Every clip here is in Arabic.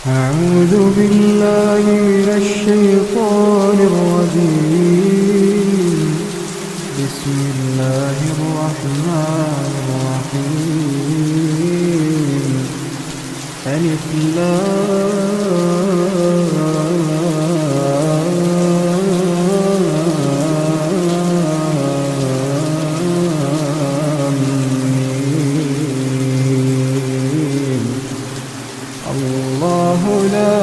أعوذ بالله من الشيطان الرجيم. بسم الله الرحمن الرحيم. ألف لام ميم. الله لا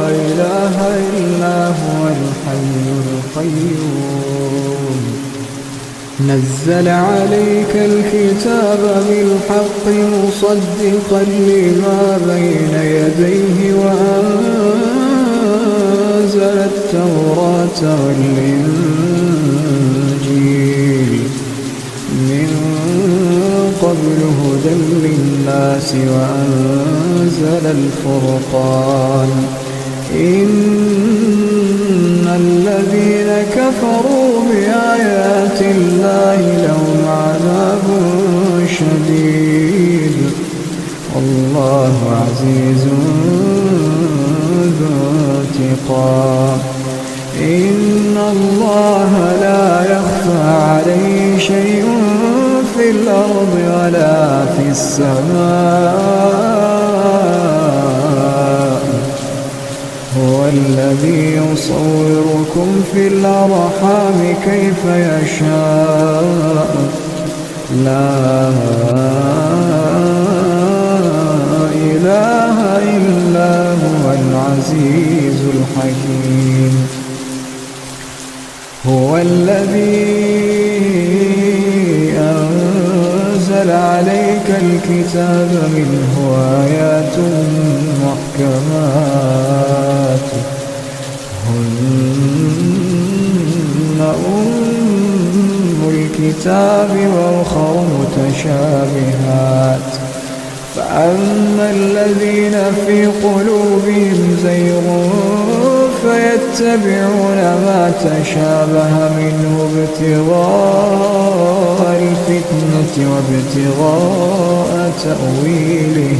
إله إلا هو الحي القيوم. نزل عليك الكتاب بالحق مصدقا لما بين يديه وأنزل التوراة والإنجيل من قبل هدى للناس وأنزل الفرقان. إن الذين كفروا بآيات الله لهم عذاب شديد والله عزيز ذو انتقام. إن الله لا يخفى عليه شيء في الأرض ولا في السماء. هو الذي يصوركم في الأرحام كيف يشاء. لا إله إلا هو العزيز الحكيم. هو الذي أنزل عليك الكتاب منه آيات محكمات هن أم الكتاب وأخر متشابهات. فأما الذين في قلوبهم زيغ فيتبعون ما تشابه منه ابتغاء الفتنة وابتغاء تأويله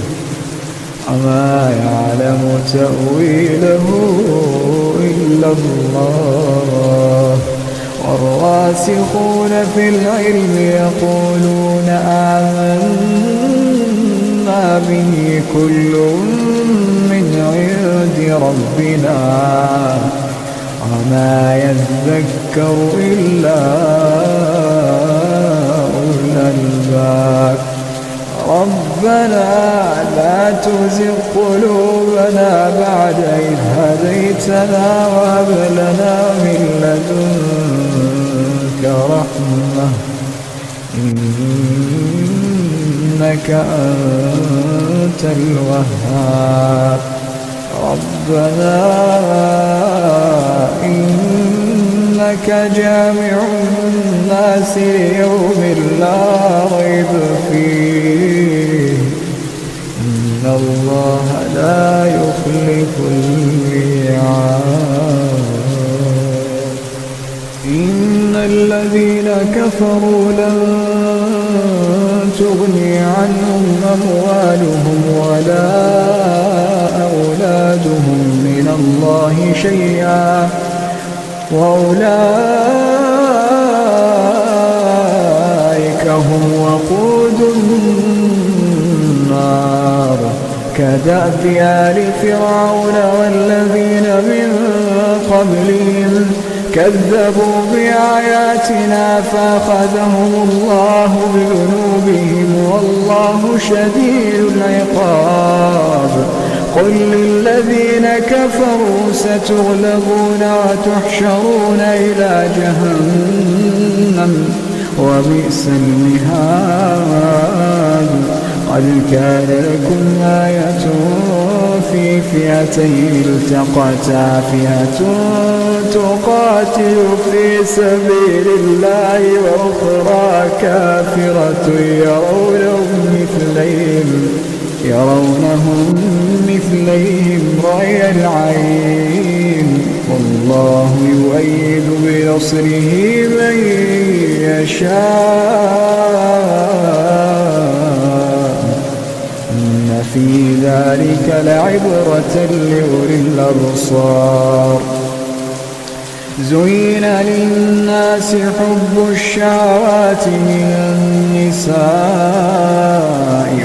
وما يعلم تأويله إلا الله. والراسخون في العلم يقولون آمنا به كل من عند ربنا وما يذكر إلا أولو الألباب. ربنا لا تزغ قلوبنا بعد إذ هديتنا وهب لنا من لدنك رحمة إنك أنت الوهاب. ربنا إنك جامع الناس ليوم لا ريب فيه إن الله لا يخلف الميعاد. إن الذين كفروا لن تغني عنهم أموالهم ولا أولادهم من الله شيئا وأولئك هم وقود النار. كدأب آل فرعون والذين من قبلهم كذبوا بآياتنا فأخذهم الله بذنوبهم والله شديد العقاب. قل للذين كفروا ستغلبون وتحشرون إلى جهنم وبئس المهاد. قد كان لكم آية في فئتين التقتا فئة تقاتل في سبيل الله وأخرى كافرة يرونهم مثليهم رأي العين والله يؤيد بنصره من يشاء في ذلك لعبرة لأولي الأبصار. زين للناس حب الشهوات من النساء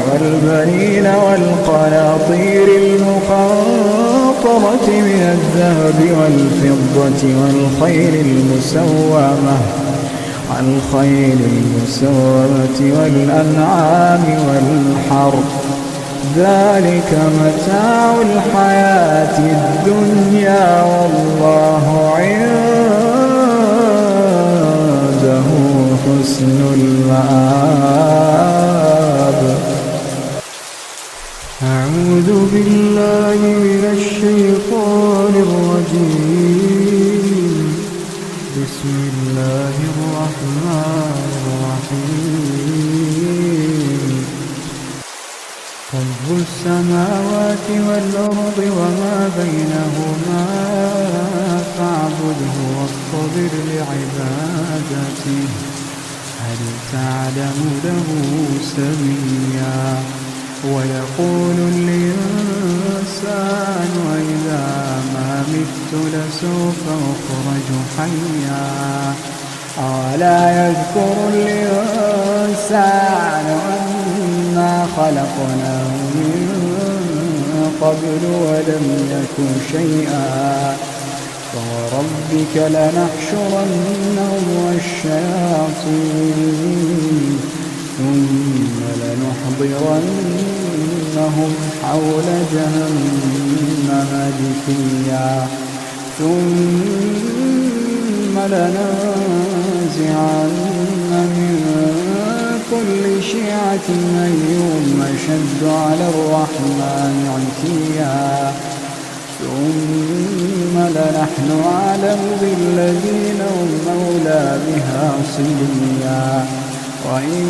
والبنين والقناطير المقنطرة من الذهب والفضة والخيل المسومة والأنعام والحرث، ذلك متاع الحياة الدنيا والله عنده حسن المآب. أعوذ بالله من الشيطان الرجيم. بسم الله الرحمن الرحيم. رب السماوات والأرض وما بينهما فاعبده واصطبر لعبادته هل تعلم له سميا. ويقول الإنسان وإذا ما مت لسوف أخرج حيا. أولا يذكر الإنسان أنا خلقناه من قبل ولم يك شيئا. فوربك لنحشرنهم والشياطين ثم لنحضرنهم حول جهنم جثيا. ثم لننزعن من كل شيعة أيهم أشد على الرحمن عتيا. ثم لنحن أعلم بالذين هم أولى بها صليا. وإن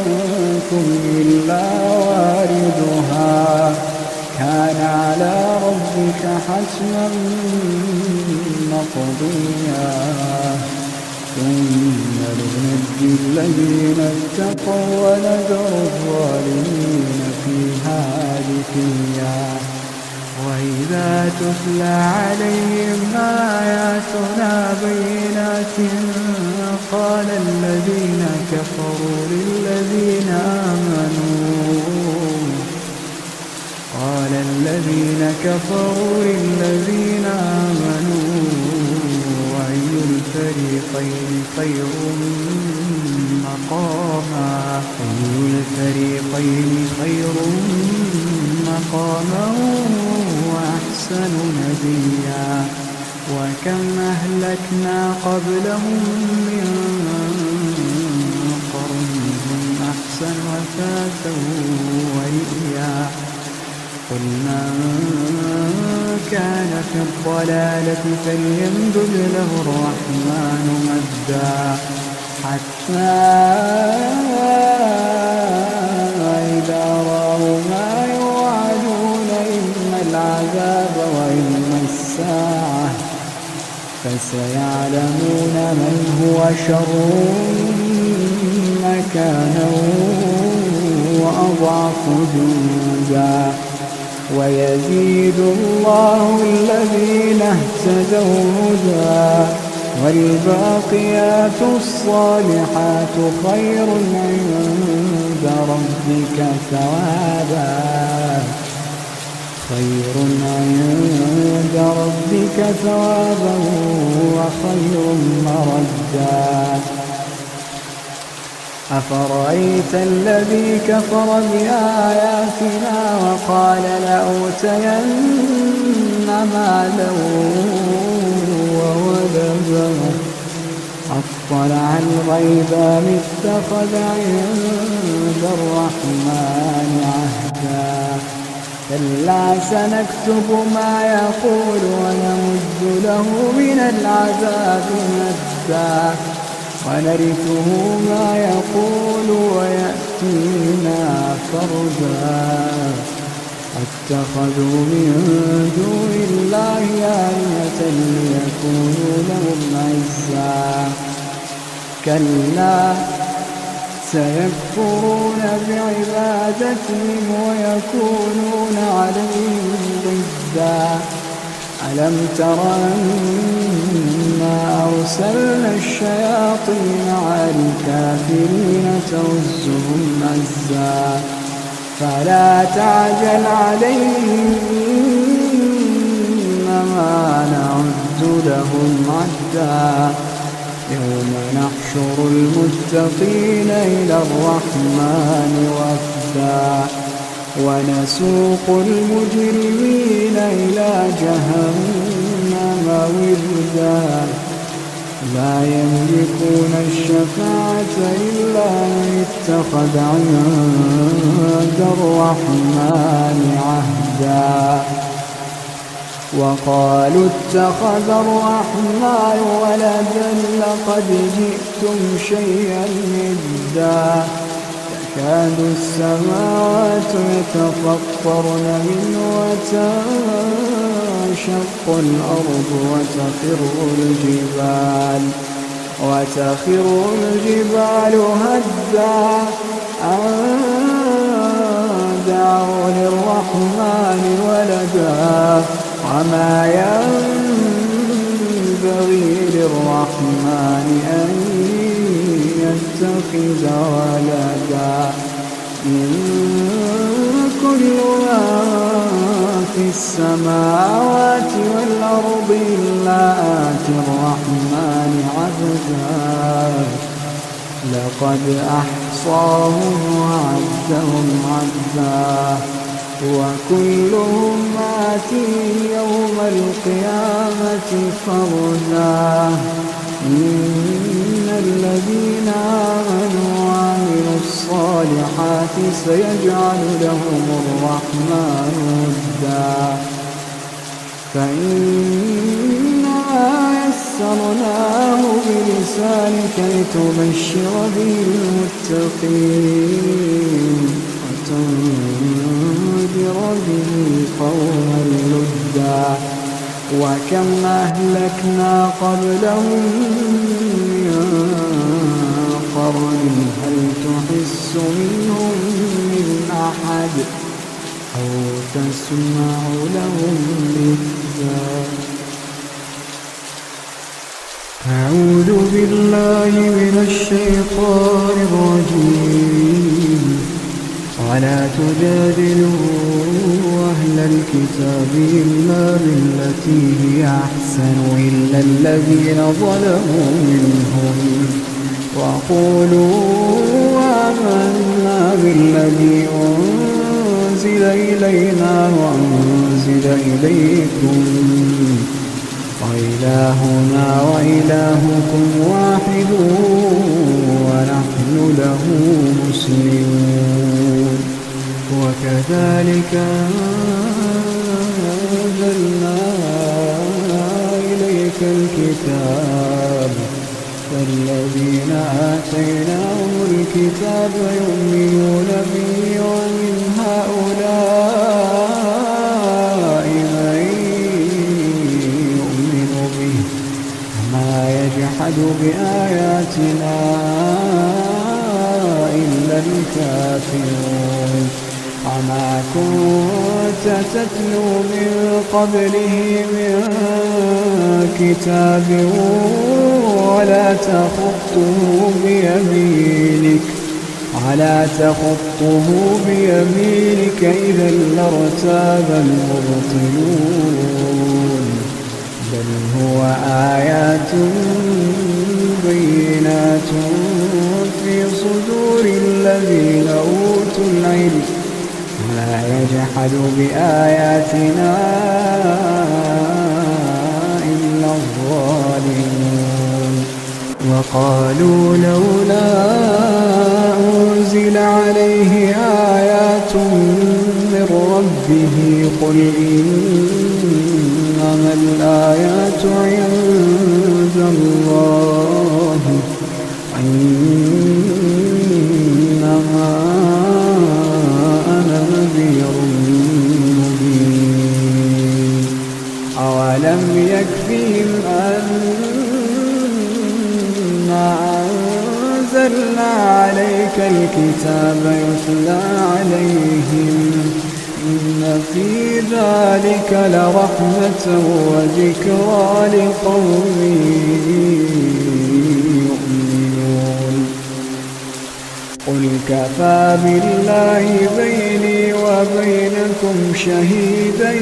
منكم إلا واردها كان على ربك حتما مقضيا. ثم ننجي الذين اتقوا ونذر الظالمين فيها جثيا. وإذا تتلى عليهم آياتنا بينات قال الذين كفروا للذين آمنوا أي الفريقين خير مقاما وأحسن نديا. وكم أهلكنا قبلهم من قرن هم أحسن أثاثا ورئيا. قل من كان في الضلالة فليمدد له الرحمن مدا حتى إذا رأوا ما يوعدون إما العذاب وإما الساعة فسيعلمون من هو شر مكانا وأضعف جندا. ويزيد الله الذين اهتدوا هدى والباقيات الصالحات خير عند ربك ثوابا وخير مردا. أفرأيت الذي كفر بآياتنا وقال لأوتين مالا وولدا أطلع الغيب أم اتخذ عند الرحمن عهدا. كلا سنكتب ما يقول ونمد له من العذاب مدا ونرثه ما يقول ويأتينا فردا. اتخذوا من دون الله آلهة ليكونوا لهم عزا. كلا سيكفرون بعبادتهم ويكونون عليهم ضدا ألم تر أنا أرسلنا الشياطين على الكافرين تؤزهم أزا فلا تعجل عليهم إنما نعد لهم عدا يوم نحشر المتقين إلى الرحمن وفدا ونسوق المجرمين إلى جهنم وردا لا يملكون الشفاعة إلا من اتخذ عند الرحمن عهدا وقالوا اتخذ الرحمن ولدا لقد جئتم شيئا إدا تكاد السماوات يتفطرن منه وتنشق الأرض وتخر الجبال هدا أن دعوا للرحمن ولدا وما ينبغي للرحمن أن يتخذ ولدا إن كل من في السماوات والأرض إلا آتي الرحمن عبدا لقد أحصاهم وعدهم عدا وكلهم آتيه يوم القيامة فردا إن الذين آمنوا وعملوا الصالحات سيجعل لهم الرحمن ودا فإنما يسرناه بلسانك لتبشر به المتقين وتنذر به قوما لدا وكم أهلكنا قبلهم من قرن هل تحس منهم من أحد أو تسمع لهم ركزا أعوذ بالله من الشيطان الرجيم ولا تجادلوا أهل الكتاب إلا بالتي هي أحسن إلا الذين ظلموا منهم وقولوا آمنا بالذي أنزل إلينا وأنزل إليكم وإلهنا وإلهكم واحد ونحن له مسلمون وكذلك أنزلنا إليك الكتاب فالذين آتيناهم الكتاب يؤمنون به ومن هؤلاء من يؤمن به وما يجحد بآياتنا إلا الكافرون وما كنت تتلو من قبله من كتاب ولا تخطه بيمينك إذا لارتاب المبطلون بل هو آيات بينات في صدور الذين أوتوا العلم ولا يجحد بآياتنا إلا الظالمون وقالوا لولا أنزل عليه آيات من ربه قل إنما الآيات عند الله إنما أنا نذير مبين أولم يكفهم أنا أنزلنا عليك الكتاب يتلى عليهم إن في ذلك لرحمة وذكرى لقوم يؤمنون قل كفى بالله بيني وبينكم شهيدا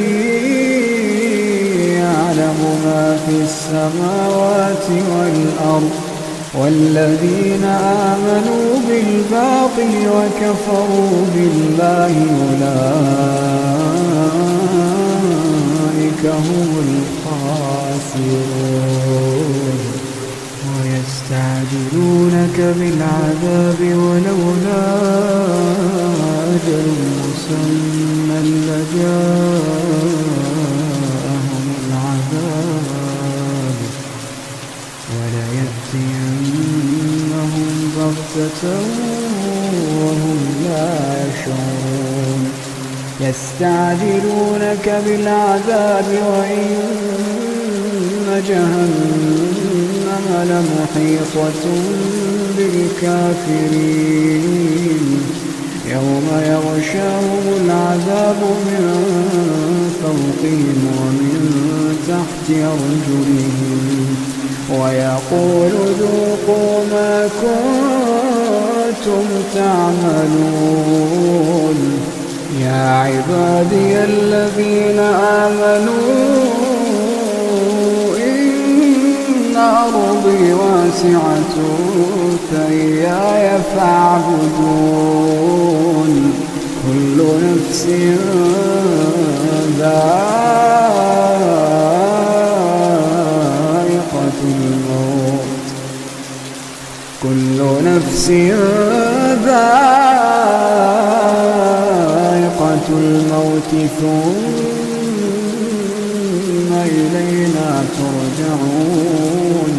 يعلم ما في السماوات والأرض والذين آمنوا بالباطل وكفروا بالله أولئك هم الخاسرون ويستعجلونك بالعذاب ولولا أجل مسمى لجاءهم العذاب وليأتينهم بغتة وهم لا يشعرون يستعجلونك بالعذاب وإن جهنم لمحيطة بالكافرين يوم يغشاهم العذاب من فوقهم ومن تحت أرجلهم ويقول ذوقوا ما كنتم تعملون يا عبادي الذين آمنوا إن أرضي واسعة فإياي فاعبدون كل نفس ذائقة الموت كل نفس ذائقة الموت ثم إلينا ترجعون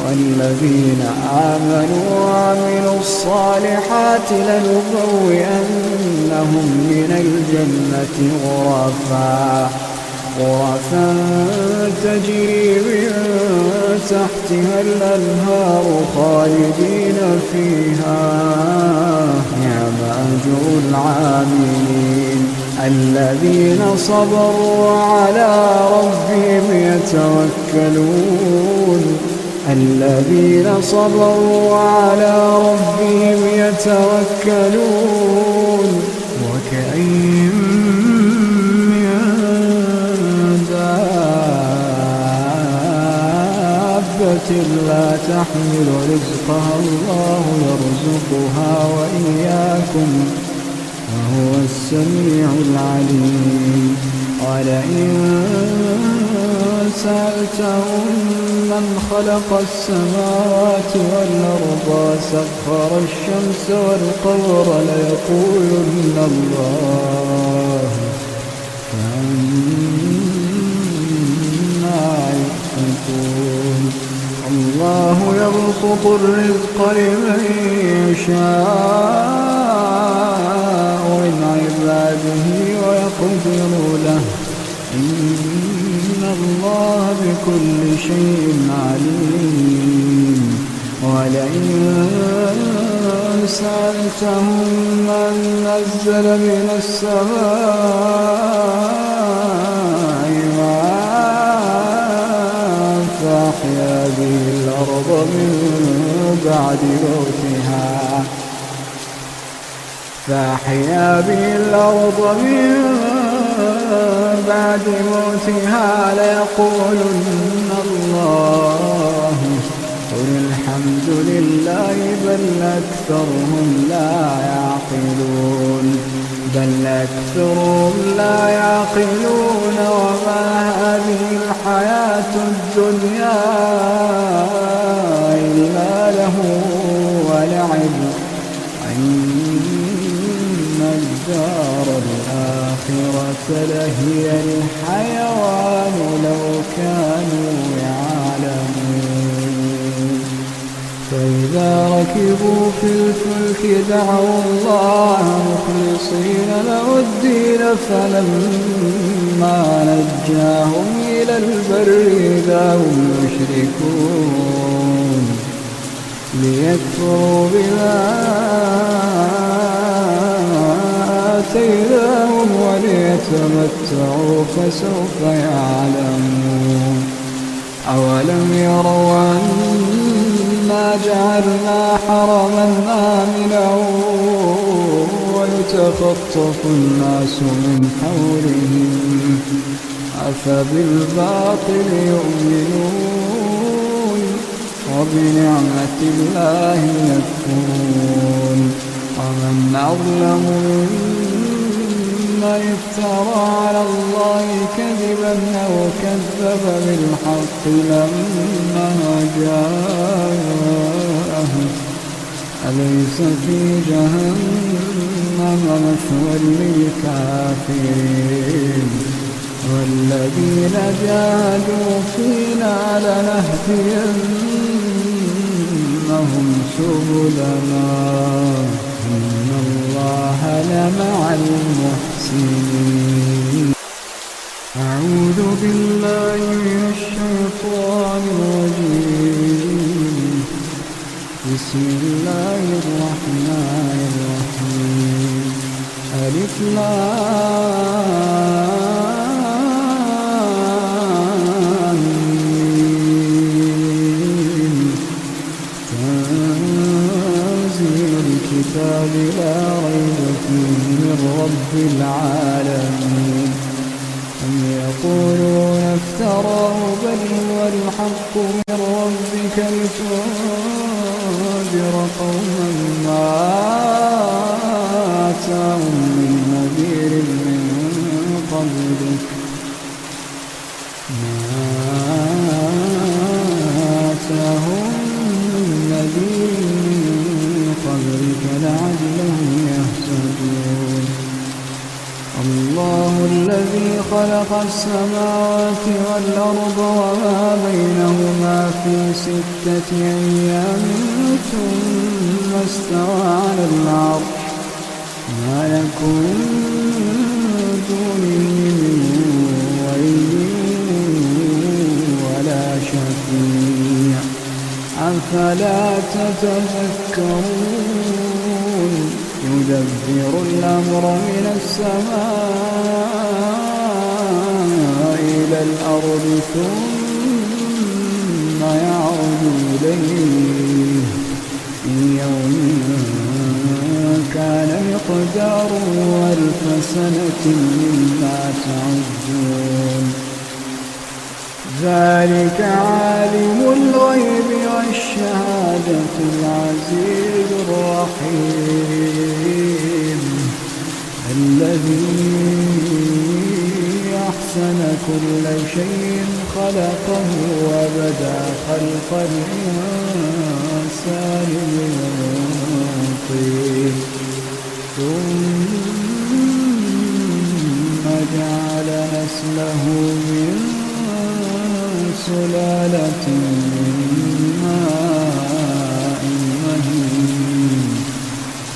والذين آمنوا وعملوا الصالحات لنبوئنهم من الجنة غرفا تجري من تحتها الأنهار خالدين فيها نعم أجر العاملين الذين صبروا وعلى ربهم يتوكلون الذين صبروا وعلى ربهم يتوكلون وكأين من دابة لا تحمل رزقها الله يرزقها وإياكم وهو السميع العليم ولئن سألتهم من خلق السماوات والأرض وسخر الشمس والقمر ليقولن الله فأنا يؤفكون الله يبسط الرزق لمن يشاء من عباده ويقدر له إن الله بكل شيء عليم ولئن سألتهم من نزل من السماء ماء فأحيا به الأرض من بعد موتها ليقولن الله قل الحمد لله بل أكثرهم لا يعقلون وما هذه الحياة الدنيا إلا له ولعب إن الدار الآخرة لهي الحيوان لو كانوا يعلمون فإذا ركبوا في الفلك دعوا الله مخلصين له الدين فلما نجاهم إلى البر إذا هم يشركون ليكفروا بما آتيناهم وليتمتعوا فسوف يعلمون. أولم يروا أنا جعلنا حرما آمنا ويتخطف الناس من حولهم أفبالباطل يؤمنون وبنعمة الله يكفرون. ومن أظلم ممن افترى على الله كذبا أو كذب بالحق لما جاءه أليس في جهنم مثوى للكافرين والذين جاهدوا فينا لنهدينهم سبلنا إن الله لمع المحسنين. أعوذ بالله من الشيطان الرجيم. بسم الله الرحمن الرحيم. ألف لام ميم. تنزيل الكتاب لا ريب فيه من رب العالمين. أم يقولون افتراه بل هو الحق من ربك لتنذر قوما ما آتاهم من نذير من قبلك لعلهم يهتدون. الله الذي خلق السماوات والأرض وما بينهما في 6 أيام ثم استوى على العرش ما لكم من دونه من ولي ولا شفيع أفلا تتذكرون. يدبر الأمر من السماء إلى الأرض ثم يعود إليه في يوم كان مقداره 1000 سنة مما تعدون. ذلك عالم الغيب والشهادة العزيز الرحيم الذي أحسن كل شيء خلقه وبدأ خلق الإنسان من طين ثم جعل نسله من سلالة من ماء مهين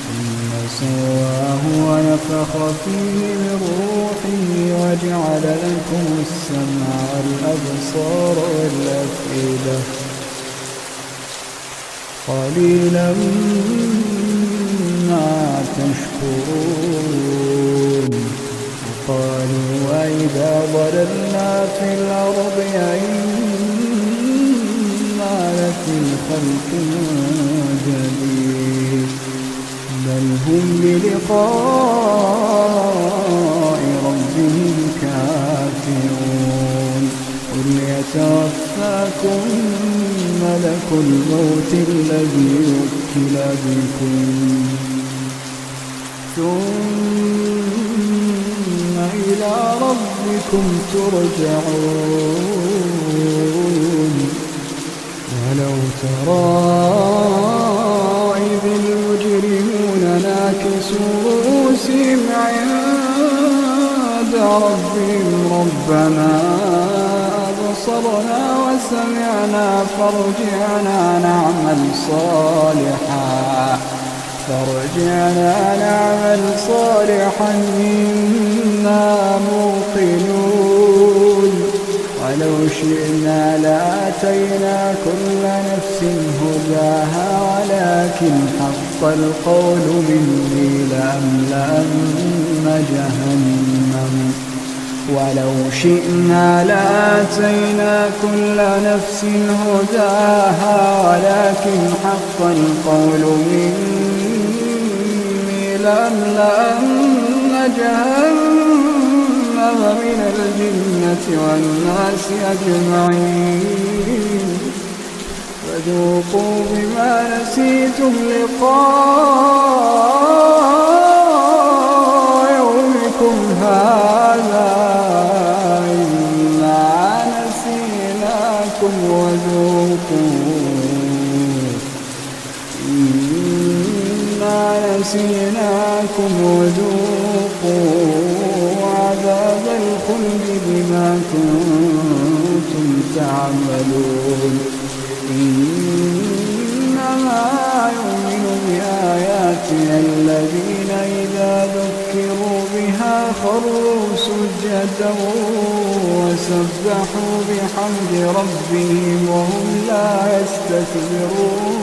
ثم سواه ونفخ فيه من روحه وجعل لكم السمع والأبصار والأفئدة قليلا ما تشكرون. قالوا وإذا ضللنا في الأرض أئنا لفي خلق جديد بل هم بلقاء ربهم كافرون. قل يتوفاكم ملك الموت الذي وكل بكم ثم إلى ربكم ترجعون. ولو ترى إذ المجرمون ناكسوا رؤوسهم عند ربهم ربنا أبصرنا وسمعنا فارجعنا نعمل صالحا إنا موقنون. ولو شئنا لآتينا كل نفس هداها ولكن حق القول مني لأملأن جهنم ولو شئنا لآتينا كل نفس هداها ولكن حق القول مني لأملأن جهنم من الجنة والناس أجمعين فذوقوا بما نسيتم لقاء يومكم هذا إنا نسيناكم وذوقوا عذاب الخلد بما كنتم تعملون إنما يؤمن بآياتنا الذين إذا ذكروا بها خروا سجدا وسبحوا بحمد ربهم وهم لا يستكبرون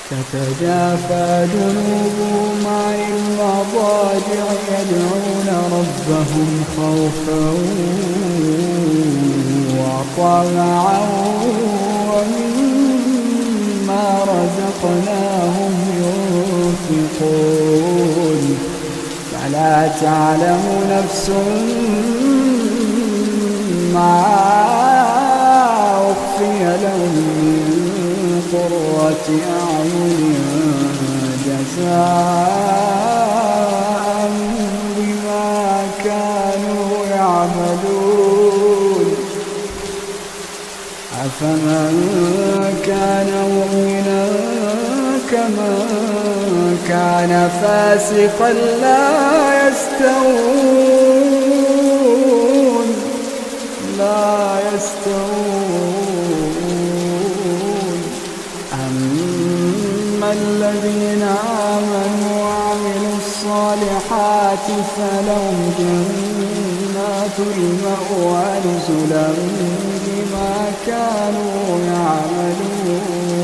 تتجافى جنوبهم عن المضاجع يدعون ربهم خوفا وطمعا ومما رزقناهم ينفقون فلا تعلم نفس ما أخفي لهم من قرة أعين جزاء بما كانوا يعملون أفمن كان مؤمنا كمن كان فاسقا لا يستوون أما الذين آمنوا وعملوا الصالحات فلهم جنات المأوى نزلا بما كانوا يعملون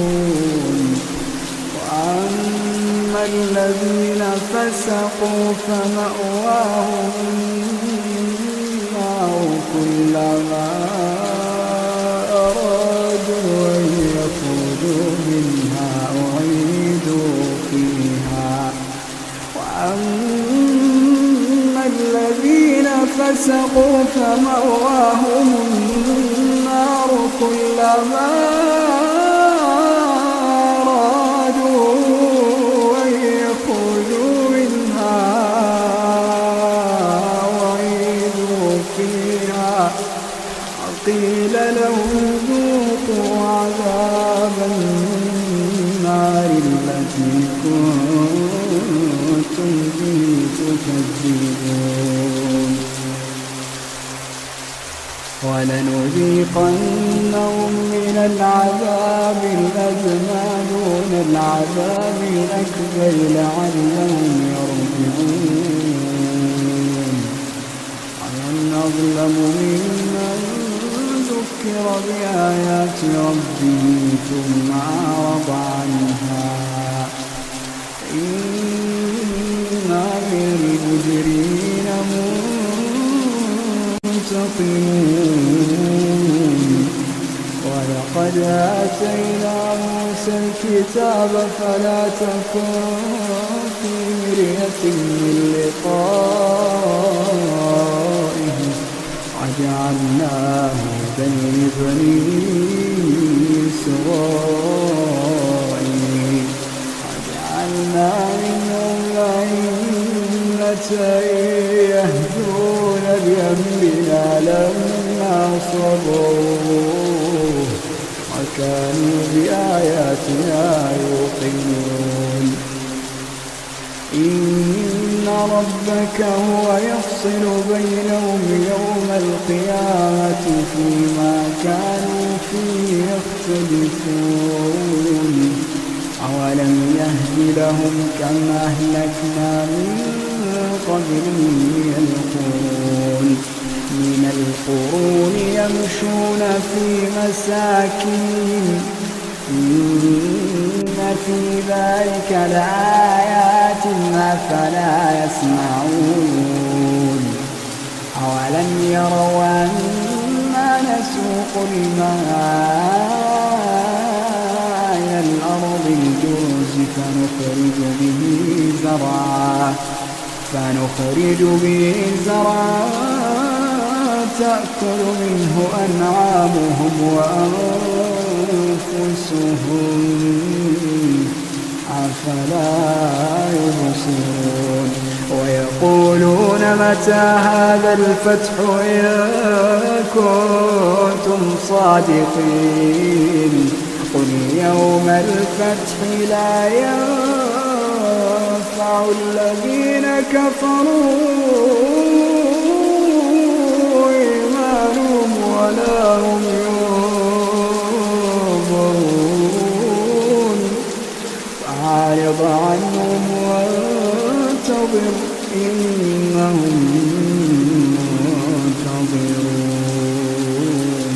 وأما الذين فسقوا فمأواهم النار كلما أرادوا أن يخرجوا منها أعيدوا فيها وأما الذين فسقوا فمأواهم النار كلما أرادوا أن يخرجوا منها أعيدوا فيها قيل لهم ذوقوا عذاب النار التي كنتم به تكذبون ولنذيقنهم من العذاب الأدنى دون العذاب الأكبر لعلهم يرجعون ومن أظلم ممن ذكر بآيات ربه ثم أعرض عنها إنا من المجرمين منتقمون ولقد آتينا موسى الكتاب فلا تكن في مرية من لقائه وجعلناه هدى لبني إسرائيل وجعلنا منهم أئمة يهدون بأمرنا لما صبروا وكانوا بآياتنا يوقنون إن ربك هو يفصل بينهم يوم القيامة فيما كانوا فيه يختلفون أولم يهد لهم كم أهلكنا من قبلهم من القرون من القرون يمشون في مساكنهم إن في ذلك لآيات أفلا يسمعون أولم يروا أنا نسوق الماء إلى الأرض الجرز فنخرج به زرعا تأكل منه أنعامهم وأنفسهم أفلا يبصرون ويقولون متى هذا الفتح إن كنتم صادقين قل يوم الفتح لا ينفع الذين كفروا إيمانهم ولا هم ينظرون فأعرض عنهم وانتظر إنهم منتظرون.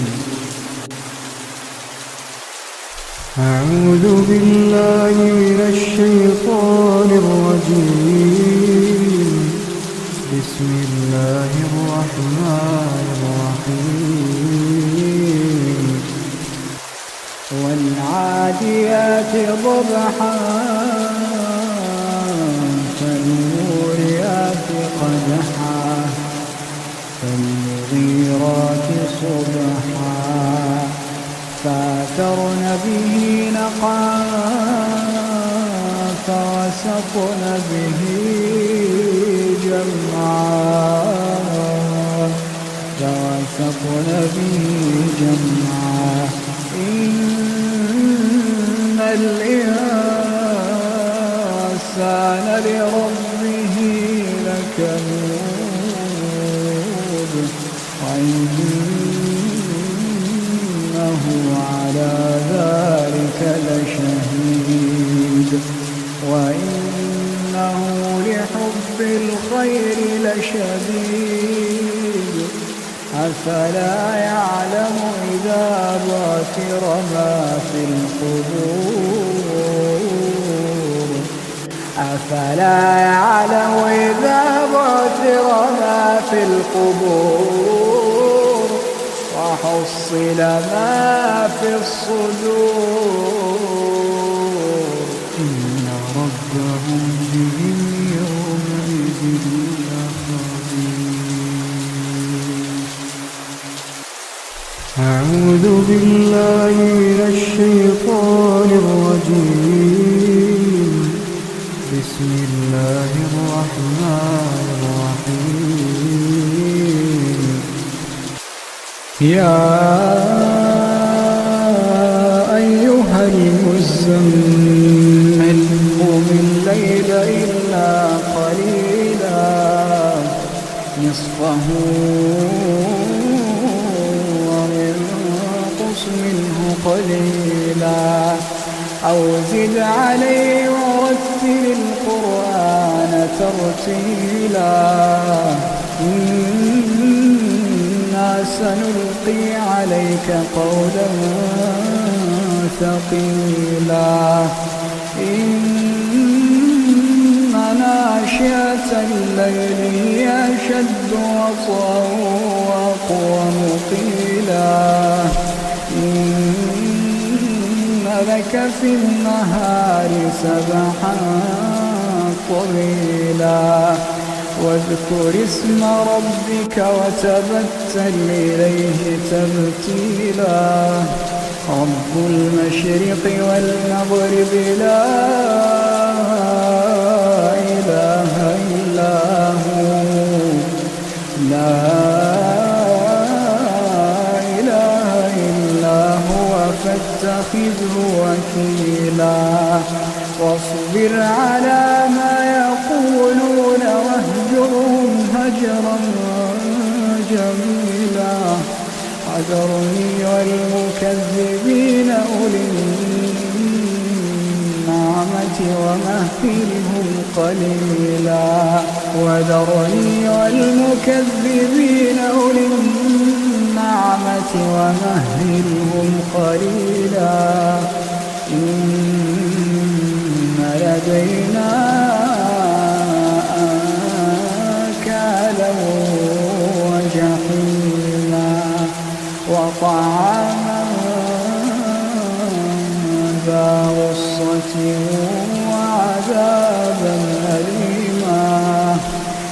أعوذ بالله من الشيطان الرجيم. بسم الله الرحمن الرحيم. والعاديات ضبحا فالموريات قدحا فالمغيرات صبحا فأثرن به نقعا فوسطن به جمعا إن الإنسان لربه لكنود وإنه على ذلك لشهيد وإنه لحب الخير لشديد أفلا يعلم إذا بعثر ما في القبور أفلا يعلم إذا بعثر ما في القبور وحصل ما في الصدور إن ربهم بهم يومئذ لخبير. أعوذ بالله من الشيطان الرجيم. بسم الله الرحمن الرحيم. يا أيها المزمل قم الليل إلا قليلا نصفه وانقص منه قليلا أو زد عليه ورتل القرآن ترتيلا إنا سنلقي عليك قولا ثقيلا إن ناشئة الليل هي أشد وطئا وأقوم قيلا إن لك في النهار سبحا طويلا واذكر اسم ربك وتبتل إليه تبتيلا رب المشرق والمغرب لا إله إلا هو لا إله إلا هو فاتخذه وكيلا واصبر على ما يقولون واهجرهم هجرا جميلا وذرني والمكذبين أولي النعمة ومهلهم قليلا وذرني والمكذبين أولي النعمة ومهلهم قليلا إن لدينا أنكالا وجحيما وطعاما ذا غصة وعذابا أليما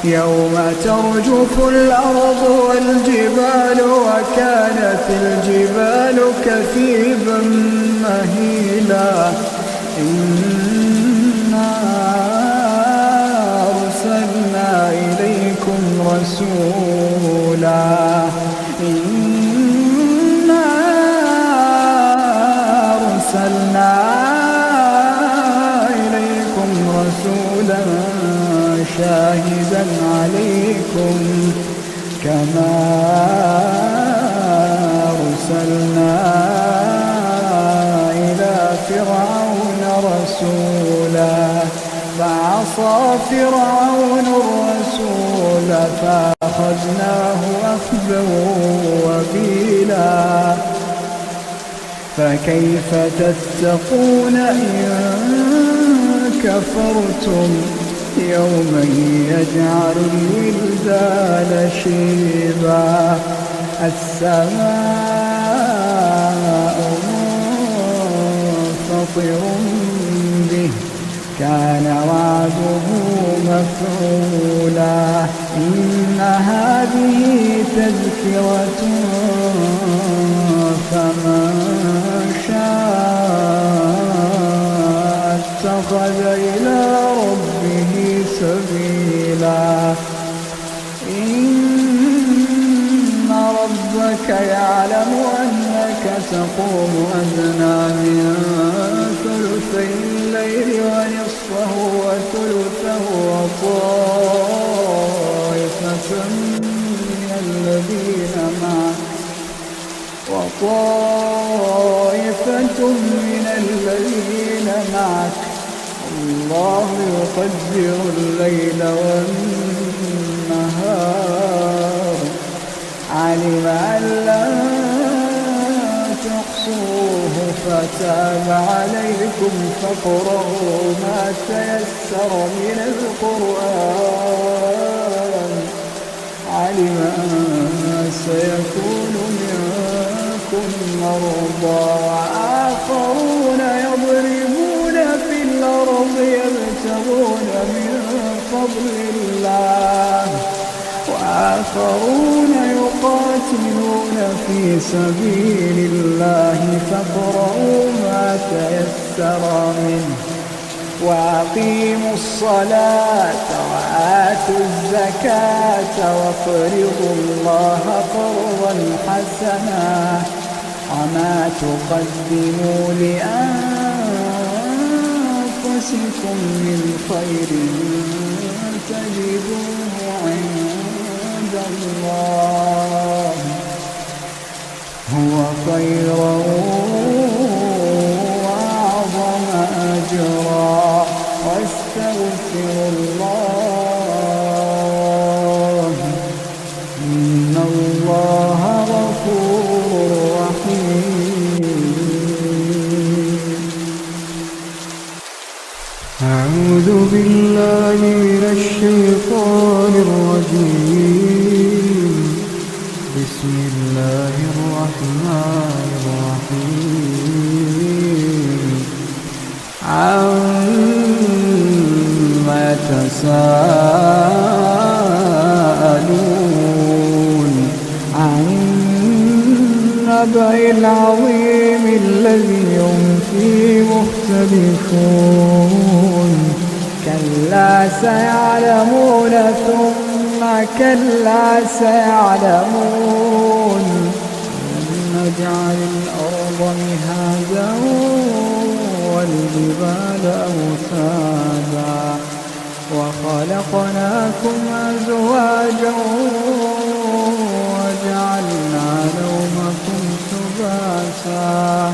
يوم ترجف الأرض والجبال وكانت الجبال كثيبا مهيلا إنا أرسلنا إليكم رسولا إنا أرسلنا إليكم رسولا شاهدا عليكم كما أرسلنا إلى فرعون رسولا فعصى فرعون الرسول فأخذناه أخذا وبيلا فكيف تتقون إن كفرتم يوما يجعل الولدان شيبا السماء منفطر به كان وعده مفعولا إن هذه تذكرة فمن شاء اتخذ إلى ربه سبيلا إن ربك يعلم أنك تقوم أدنى من ثلثي الليل ونصفه وثلثه وطائفة من الذين معك الله يقدر الليل والنهار علم أن لن تحصوه فتاب عليكم فاقرؤوا ما تيسر من القرآن علم أن سيكون منكم مرضى وآخرون يضربون في الأرض يبتغون من فضل الله وآخرون يقاتلون في سبيل الله فاقرؤوا ما تيسر منه وأقيموا الصلاة وآتوا الزكاة واقرضوا الله قرضا حسنا وما تقدموا لأنفسكم من خير تجدوه عند الله هو خيرا وأعظم أجرا واستغفروا الله إن الله غفور رحيم أعوذ بالله من الشيطان الرجيم بسم الله الرحمن الرحيم عما يتساءلون عن النبأ العظيم الذي هم فيه مختلفون كلا سيعلمون ثم كلا سيعلمون نجعل الأرض مهادا والجبال أوتادا وخلقناكم أزواجا وجعلنا نومكم سباتا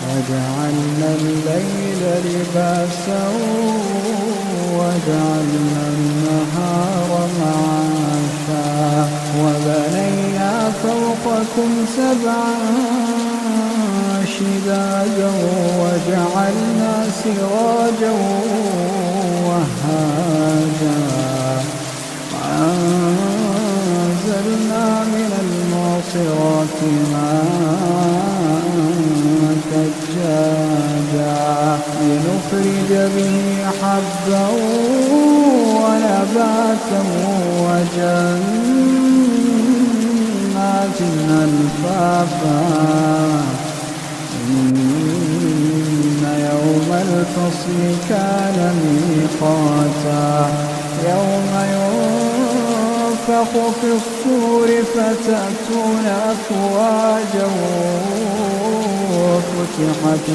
وجعلنا الليل لباسا وجعلنا النهار معاشا وبنينا فوقكم سبعا شدادا وجعلنا سراجا وهاجا وأنزلنا من المعصرات ماء ثجاجا لنخرج به حبا ونباتا وجنات ألفافا إن يوم الفصل كان ميقاتا يوم ينفخ في الصور فتأتون أفواجا وفتحت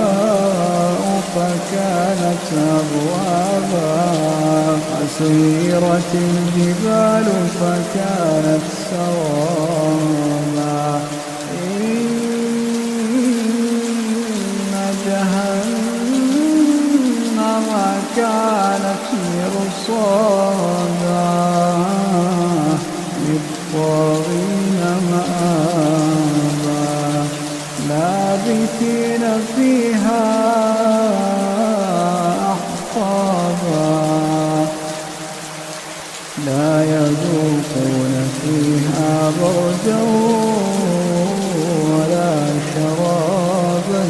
السماء فكانت أبوابا وسيرت الجبال فكانت سراما إن جهنم كانت مرصادا للطاغين مآبا لابثين فيها أحقابا لا يذوقون فيها بردا ولا شرابا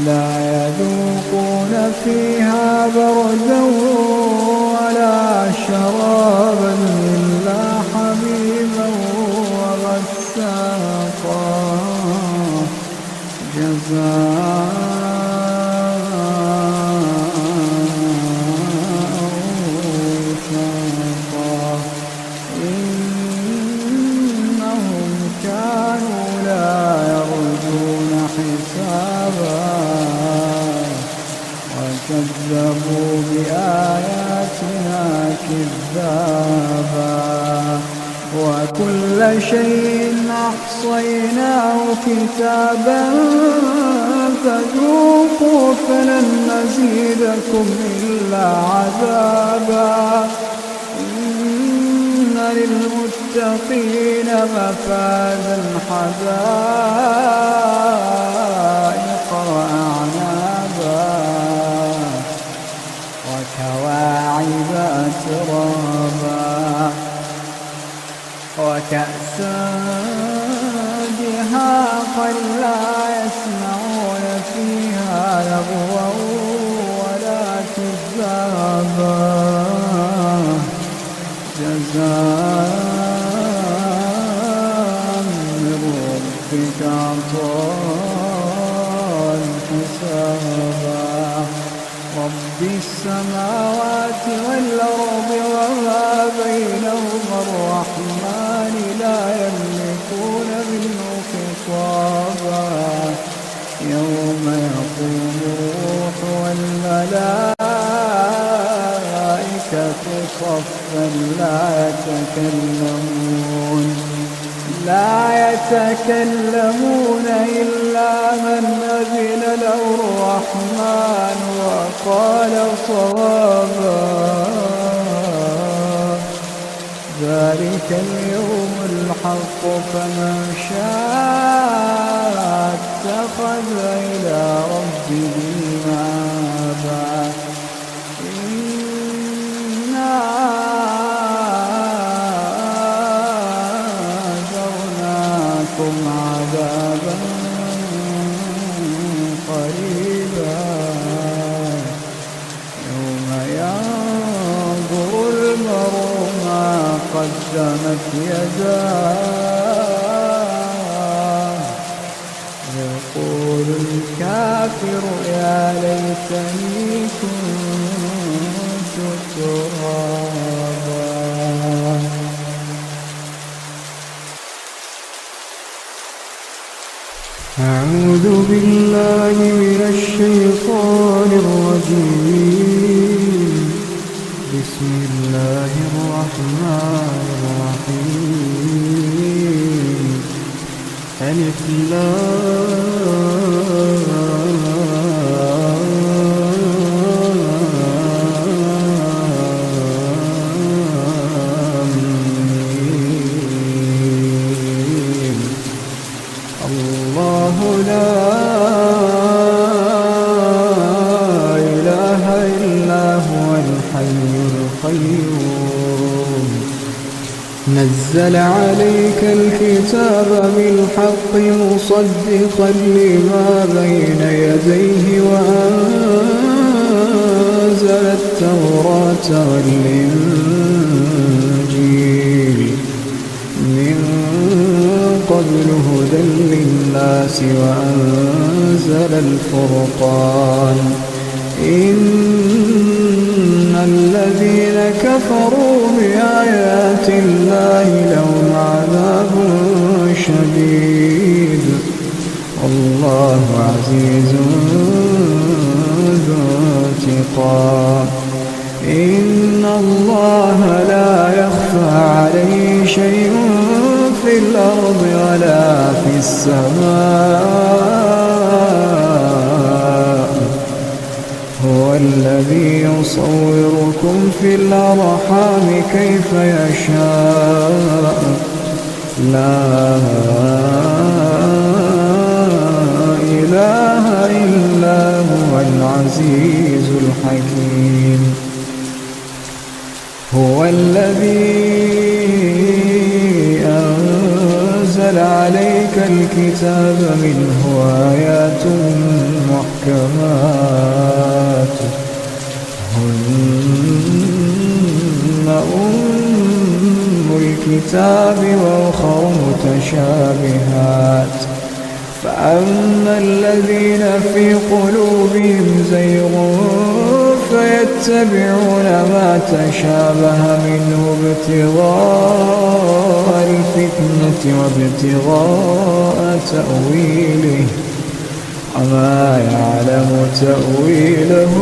لا يذوقون فيها بردا ولا شرابا إلا حميما وغساقا جزاء وفاقا إنهم كانوا لا يرجون حسابا وكذبوا بآياتنا كذابا وكل شيء أحصيناه كتابا فذوقوا فلن نزيدكم إلا عذابا إن للمتقين مفازا حدائق وأعنابا وكواعب أترابا وكأسا دهاقا لا يسمعون فيها لغوا ولا كذابا جزاء من ربك عطاء حسابا رب السماوات والأرض وما بينهما الرحمن لا يملكون منه خطابا يوم يقوم الروح والملائكة صفا لا يتكلمون إلا من أذن له الرحمن وقال صوابا ذلك اليوم الحق فمن شاء اتخذ إلى ربه مآبا إنا أنذرناكم عذابا قريبا يوم ينظر المرء ما قدمت يداه يقول الكافر يا ليتني كنت ترابا أعوذ بالله من الشيطان الرجيم بسم الله الرحمن الرحيم الله لا إله إلا هو الحي القيوم نزل عليك الكتاب بالحق مصدقا لما بين يديه وأنزل التوراة والإنجيل من قبل هدى للناس وأنزل الفرقان إن الذين كفروا بآيات الله لهم عذاب شديد والله عزيز ذو انتقام إن الله لا يخفى عليه شيء في الأرض ولا في السماء هو الذي يصوركم في الأرحام كيف يشاء لا إله إلا هو العزيز الحكيم هو الذي أنزل عليك الكتاب منه آيات محكمات هن أم الكتاب وأخر متشابهات فأما الذين في قلوبهم زيغ فيتبعون ما تشابه منه ابتغاء الفتنة وابتغاء تأويله وما يعلم تأويله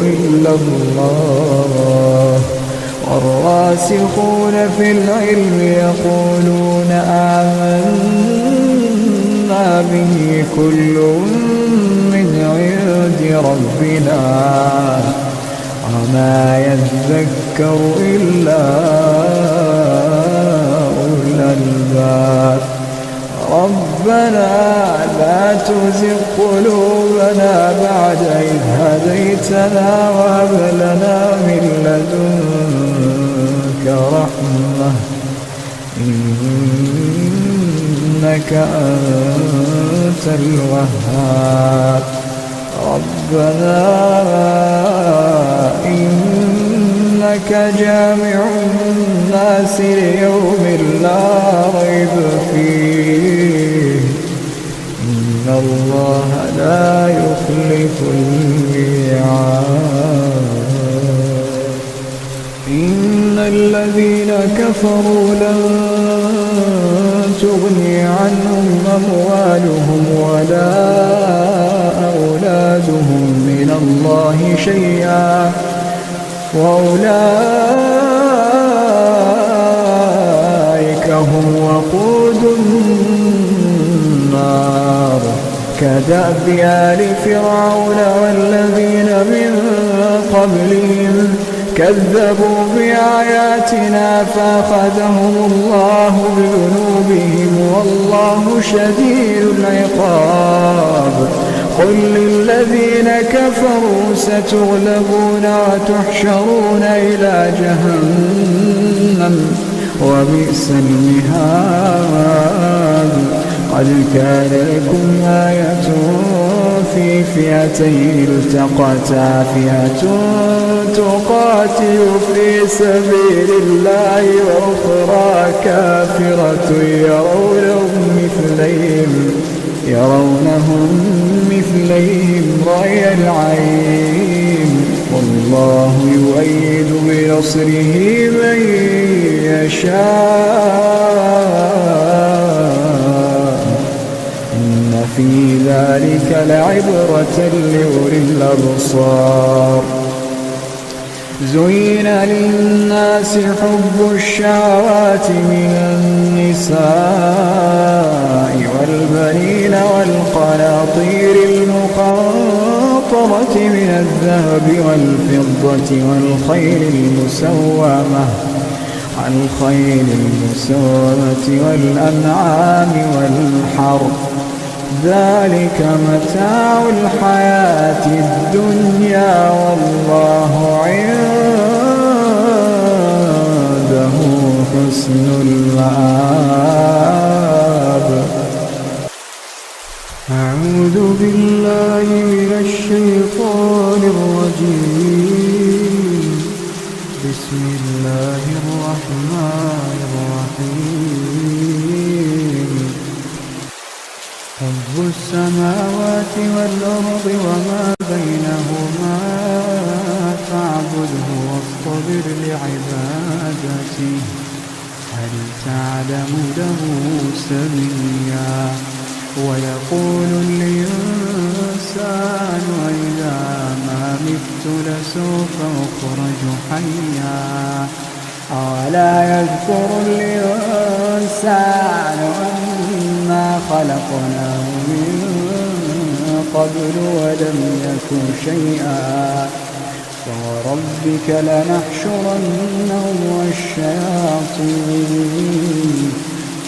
إلا الله والراسخون في العلم يقولون آمنا به كل من عند ربنا وما يذكر إلا أولو الألباب ربنا لا تزغ قلوبنا بعد إذ هديتنا وهب لنا من لدنك رحمة إنك أنت الوهاب ربنا إنك جامع الناس ليوم لا ريب فيه إن الله لا يخلف الميعاد إن الذين كفروا لن تغني عنهم أموالهم ولا أولادهم من الله شيئا وأولئك هم وقود النار كدأب آل فرعون والذين من قبلهم كذبوا بآياتنا فأخذهم الله بذنوبهم والله شديد العقاب قل للذين كفروا ستغلبون وتحشرون إلى جهنم وبئس المهاد قد كان لكم آية في فئتين التقتا فئة تقاتل في سبيل الله وأخرى كافرة يرونهم مثليهم رأي العين والله يؤيد بنصره من يشاء إن في ذلك لعبرة لأولي الأبصار زين للناس حب الشهوات من النساء والبنين والقناطير المقنطرة من الذهب والفضة والخيل المسومة والأنعام والحرث ذلك متاع الحياة الدنيا والله عنده حسن المآب. أعوذ بالله من الشيطان الرجيم. بسم الله الرحمن الرحيم. رب السماوات والأرض وما بينهما فاعبده واصطبر لعبادته هل تعلم له سميا. ويقول الإنسان إذا ما مت لسوف أخرج حيا. أولا يذكر الإنسان أنا خلقناه من قبل ولم يك شيئا. فوربك لنحشرنهم والشياطين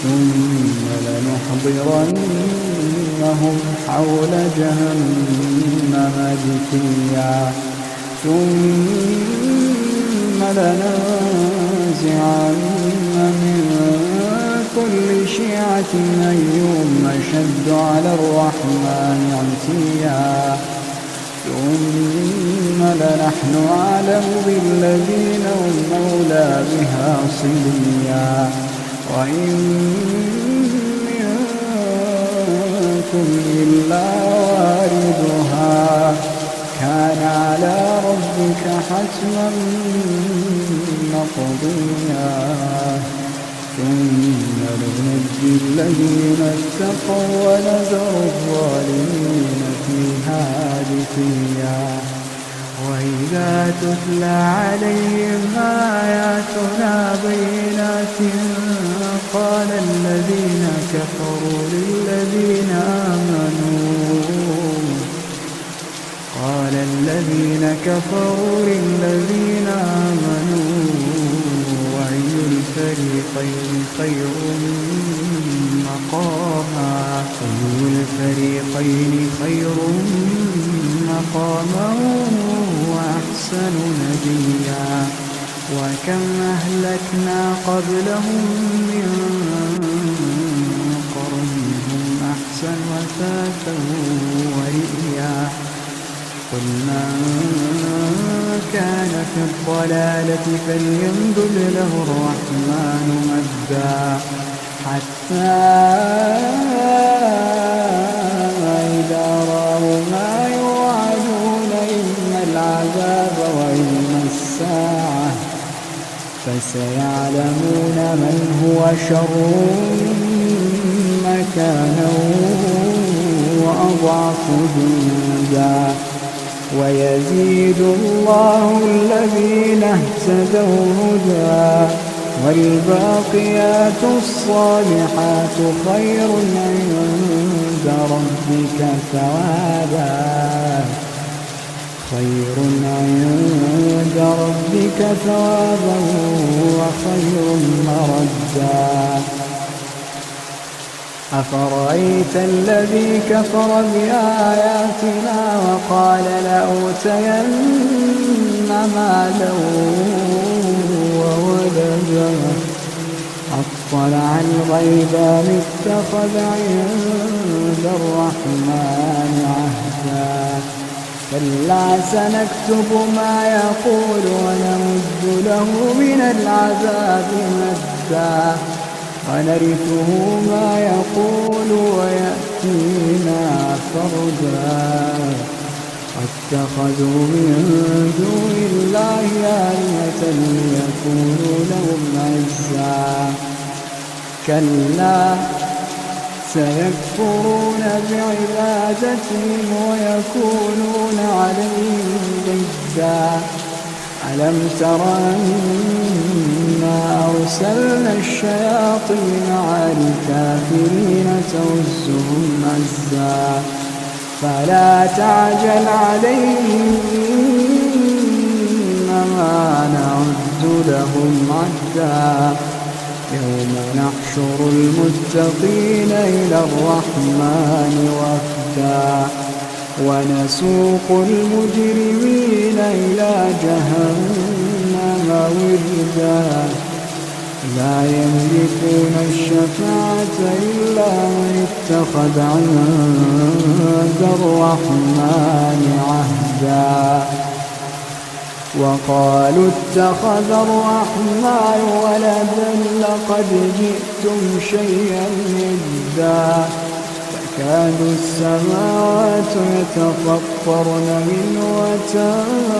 ثم لنحضرنهم حول جهنم جثيا. ثم لننزعن من كل شيعة أيهم أشد على الرحمن عتيا. ثم لنحن أعلم بالذين هم أولى بها صليا. وإن منكم إلا واردها كان على ربك حتما مقضيا. ثم ننجي الذين اتقوا ونذر الظالمين فيها جثيا. وإذا تتلى عليهم آياتنا بينات قال الذين كفروا للذين آمنوا أي الفريقين خير مقاما وأحسن نديا. وكم أهلكنا قبلهم من قرن هم أحسن أثاثا ورئيا. قل من كان في الضلالة فليمدد له الرحمن مدا حتى إذا رأوا ما يوعدون إما العذاب وإما الساعة فسيعلمون من هو شر مكانا وأضعف جندا. ويزيد الله الذين اهتدوا هدى والباقيات الصالحات خير عند ربك ثوابا وخير مردا. أفرأيت الذي كفر بآياتنا وقال لأوتين مالا وولدا أطلع الغيب أم اتخذ عند الرحمن عهدا. كلا سنكتب ما يقول ونمد له من العذاب مدا ونرثه ما يقول ويأتينا فردا. واتخذوا من دون الله آلهة ليكونوا لهم عزا. كلا سيكفرون بعبادتهم ويكونون عليهم ضدا. ألم تر أنا أرسلنا الشياطين على الكافرين تؤزهم أزا فلا تعجل عليهم إنما نعد لهم عدا يوم نحشر المتقين إلى الرحمن وفدا ونسوق المجرمين إلى جهنم وردا لا يملكون الشفاعة إلا من اتخذ عند الرحمن عهدا وقالوا اتخذ الرحمن ولدا لقد جئتم شيئا إدا تكاد السماوات يتفطرن منه وتنشق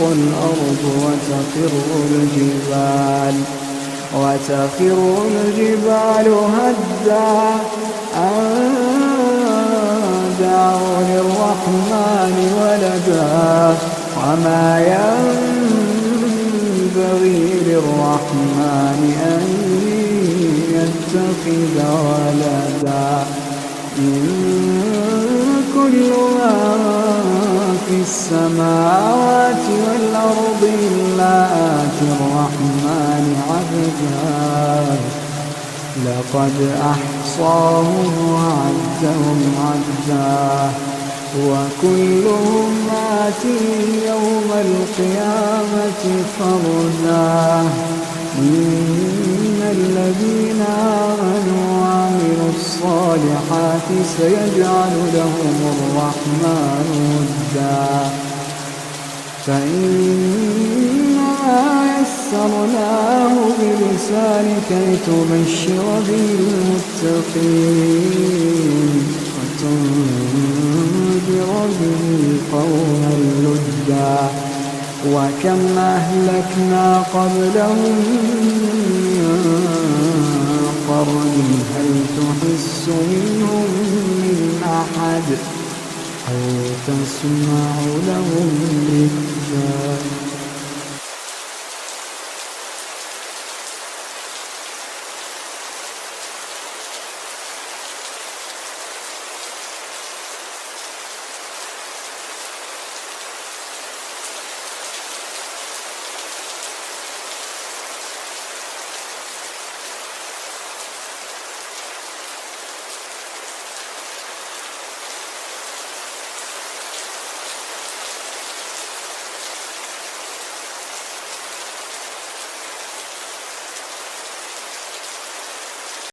الأرض وتخر الجبال هدا أن دعوا للرحمن ولدا وما ينبغي للرحمن أن يتخذ ولدا إن كل من في السماوات والأرض إلا آتي الرحمن عبدا لقد أحصاهم وعدهم عدا وكلهم آتيه يوم القيامة فردا إن الذين آمنوا وعملوا الصالحات سيجعل لهم الرحمن ودا فإنما يسرناه بلسانك لتبشر به المتقين وتنذر به قوما لدا وكم أهلكنا قبلهم من قرن هل تحس منهم من أحد أو تسمع لهم ركزا